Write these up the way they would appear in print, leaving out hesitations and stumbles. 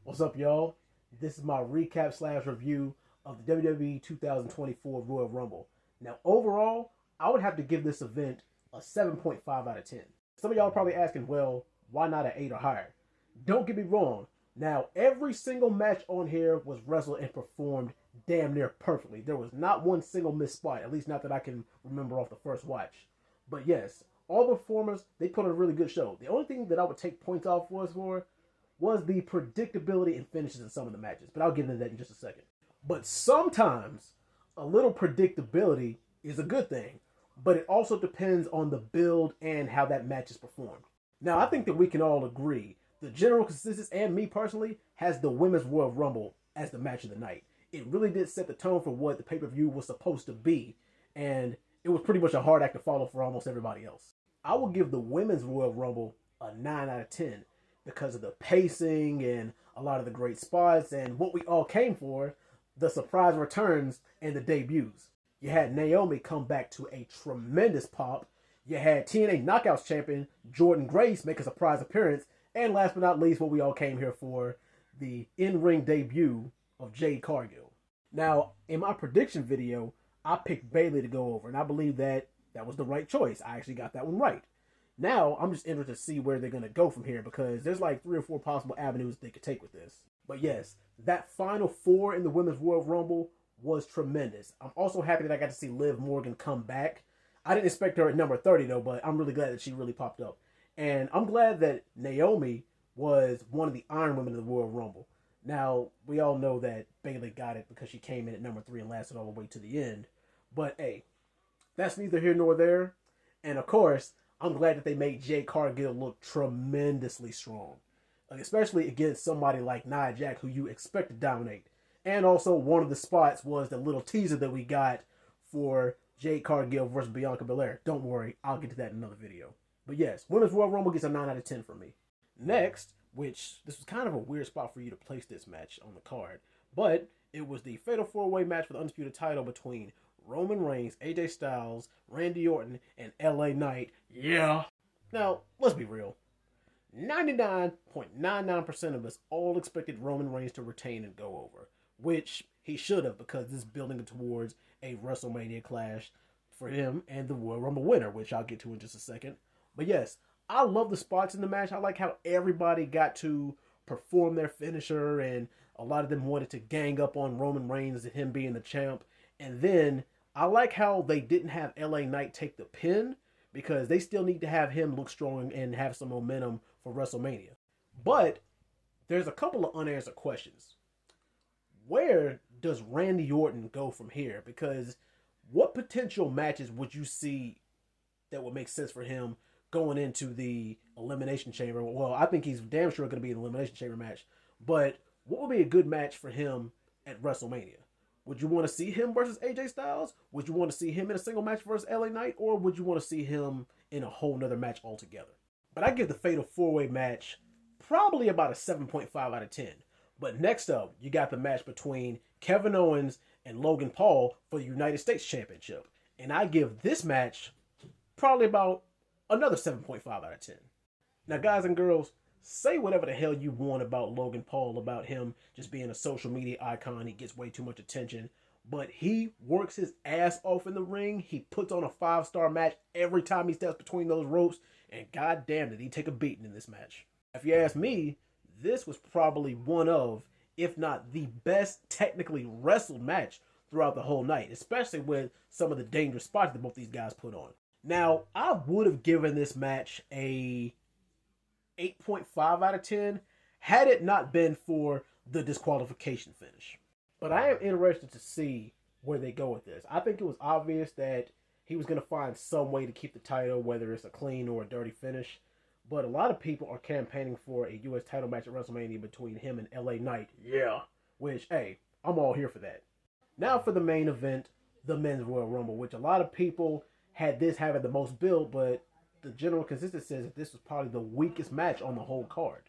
What's up, y'all? This is my recap slash review of the WWE 2024 Royal Rumble. Now, overall, I would have to give this event a 7.5 out of 10. Some of y'all are probably asking, well, why not an 8 or higher? Don't get me wrong. Now, every single match on here was wrestled and performed damn near perfectly. There was not one single missed spot, at least not that I can remember off the first watch. But yes, all the performers, they put on a really good show. The only thing that I would take points off was the predictability and finishes in some of the matches. But I'll get into that in just a second. But sometimes a little predictability is a good thing, but it also depends on the build and how that match is performed. Now, I think that we can all agree the general consensus, and me personally, has the Women's Royal Rumble as the match of the night. It really did set the tone for what the pay-per-view was supposed to be, and it was pretty much a hard act to follow for almost everybody else. I will give the Women's Royal Rumble a 9 out of 10 because of the pacing and a lot of the great spots and what we all came for, the surprise returns and the debuts. You had Naomi come back to a tremendous pop. You had TNA Knockouts champion Jordynne Grace make a surprise appearance. And last but not least, what we all came here for, the in-ring debut of Jade Cargill. Now, in my prediction video, I picked Bayley to go over, and I believe that was the right choice. I actually got that one right. Now, I'm just interested to see where they're going to go from here because there's like 3 or 4 possible avenues they could take with this. But yes, that final 4 in the Women's Royal Rumble was tremendous. I'm also happy that I got to see Liv Morgan come back. I didn't expect her at number 30 though, but I'm really glad that she really popped up. And I'm glad that Naomi was one of the Iron Women of the Royal Rumble. Now, we all know that Bayley got it because she came in at number 3 and lasted all the way to the end. But hey, that's neither here nor there. And of course, I'm glad that they made Jade Cargill look tremendously strong. Especially against somebody like Nia Jax, who you expect to dominate. And also, one of the spots was the little teaser that we got for Jade Cargill versus Bianca Belair. Don't worry, I'll get to that in another video. But yes, Women's Royal Rumble gets a 9 out of 10 from me. Next, which this was kind of a weird spot for you to place this match on the card, but it was the Fatal 4-Way match for the Undisputed title between Roman Reigns, AJ Styles, Randy Orton, and LA Knight. Yeah. Now, let's be real. 99.99% of us all expected Roman Reigns to retain and go over, which he should have because this is building towards a WrestleMania clash for him and the Royal Rumble winner, which I'll get to in just a second. But yes, I love the spots in the match. I like how everybody got to perform their finisher, and a lot of them wanted to gang up on Roman Reigns and him being the champ. And then I like how they didn't have LA Knight take the pin because they still need to have him look strong and have some momentum for WrestleMania. But there's a couple of unanswered questions. Where does Randy Orton go from here? Because what potential matches would you see that would make sense for him going into the Elimination Chamber? Well, I think he's damn sure going to be in the Elimination Chamber match. But what would be a good match for him at WrestleMania? Would you want to see him versus AJ Styles? Would you want to see him in a single match versus LA Knight? Or would you want to see him in a whole nother match altogether? But I give the Fatal 4-Way match probably about a 7.5 out of 10. But next up, you got the match between Kevin Owens and Logan Paul for the United States Championship. And I give this match probably about another 7.5 out of 10. Now, guys and girls, say whatever the hell you want about Logan Paul, about him just being a social media icon. He gets way too much attention. But he works his ass off in the ring. He puts on a 5-star match every time he steps between those ropes. And goddamn did he take a beating in this match. If you ask me, this was probably one of, if not the best technically wrestled match throughout the whole night. Especially with some of the dangerous spots that both these guys put on. Now, I would have given this match a 8.5 out of 10 had it not been for the disqualification finish. But I am interested to see where they go with this. I think it was obvious that he was going to find some way to keep the title, whether it's a clean or a dirty finish. But a lot of people are campaigning for a U.S. title match at WrestleMania between him and LA Knight. Yeah. Which, hey, I'm all here for that. Now for the main event, the Men's Royal Rumble, which a lot of people had this having the most build, but the general consensus says that this was probably the weakest match on the whole card.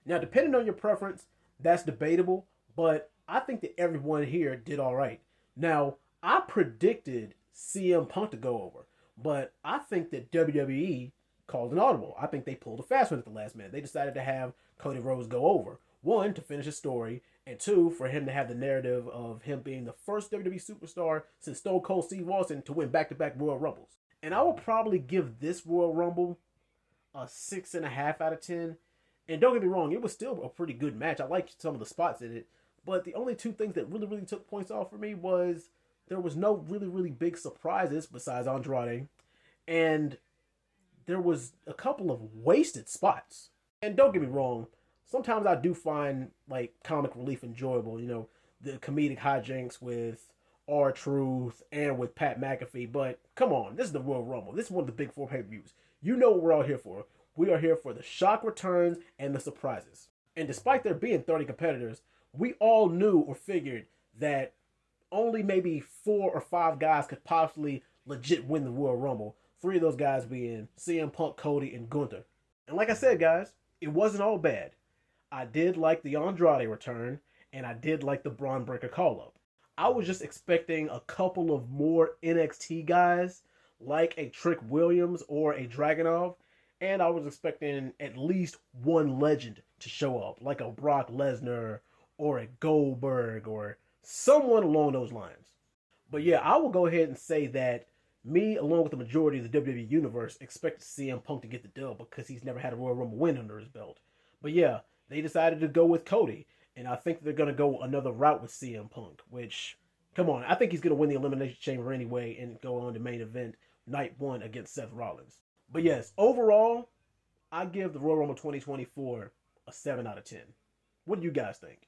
Now, depending on your preference, that's debatable, but I think that everyone here did all right. Now, I predicted CM Punk to go over, but I think that WWE called an audible. I think they pulled a fast one at the last minute. They decided to have Cody Rhodes go over, One, to finish his story, and two, for him to have the narrative of him being the first WWE superstar since Stone Cold Steve Austin to win back-to-back Royal Rumbles. And I will probably give this Royal Rumble a 6.5 out of 10. And don't get me wrong, it was still a pretty good match. I liked some of the spots in it. But the only two things that really, really took points off for me was there was no really, really big surprises besides Andrade. And there was a couple of wasted spots. And don't get me wrong, sometimes I do find like comic relief enjoyable. You know, the comedic hijinks with R-Truth and with Pat McAfee. But come on, this is the Royal Rumble. This is one of the big four pay-per-views. You know what we're all here for. We are here for the shock returns and the surprises. And despite there being 30 competitors, we all knew or figured that only maybe 4 or 5 guys could possibly legit win the Royal Rumble. 3 of those guys being CM Punk, Cody, and Gunther. And like I said, guys, it wasn't all bad. I did like the Andrade return, and I did like the Braun Breaker call-up. I was just expecting a couple of more NXT guys, like a Trick Williams or a Dragunov, and I was expecting at least one legend to show up, like a Brock Lesnar or a Goldberg or someone along those lines. But yeah, I will go ahead and say that me, along with the majority of the WWE Universe, expected CM Punk to get the dub because he's never had a Royal Rumble win under his belt. But yeah, they decided to go with Cody, and I think they're going to go another route with CM Punk, which, come on, I think he's going to win the Elimination Chamber anyway and go on to main event night 1 against Seth Rollins. But yes, overall, I give the Royal Rumble 2024 a 7 out of 10. What do you guys think?